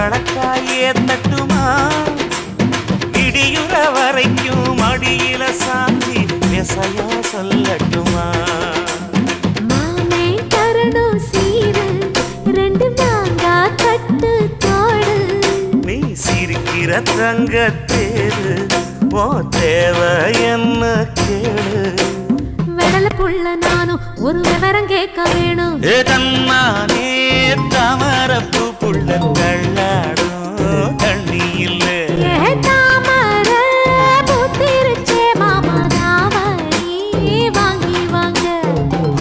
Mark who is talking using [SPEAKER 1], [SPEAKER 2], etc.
[SPEAKER 1] வழக்காயே தட்டுமா இடியுற வரைக்கும் அடியில சாந்தி விசையா சொல்லட்டுமா
[SPEAKER 2] மாமே தரணும் சீரு ரெண்டு மாங்கா கட்டு தோடு
[SPEAKER 1] நீ சிரிக்கிற தங்கத்தேரு ஓ தேவை என்ன கேளு
[SPEAKER 2] வெடல புள்ள நானும் ஒரு விவரம் கேட்க வேணும்
[SPEAKER 1] ஏதம்மானே தாமரப்பூ புள்ள தள்ளாடும்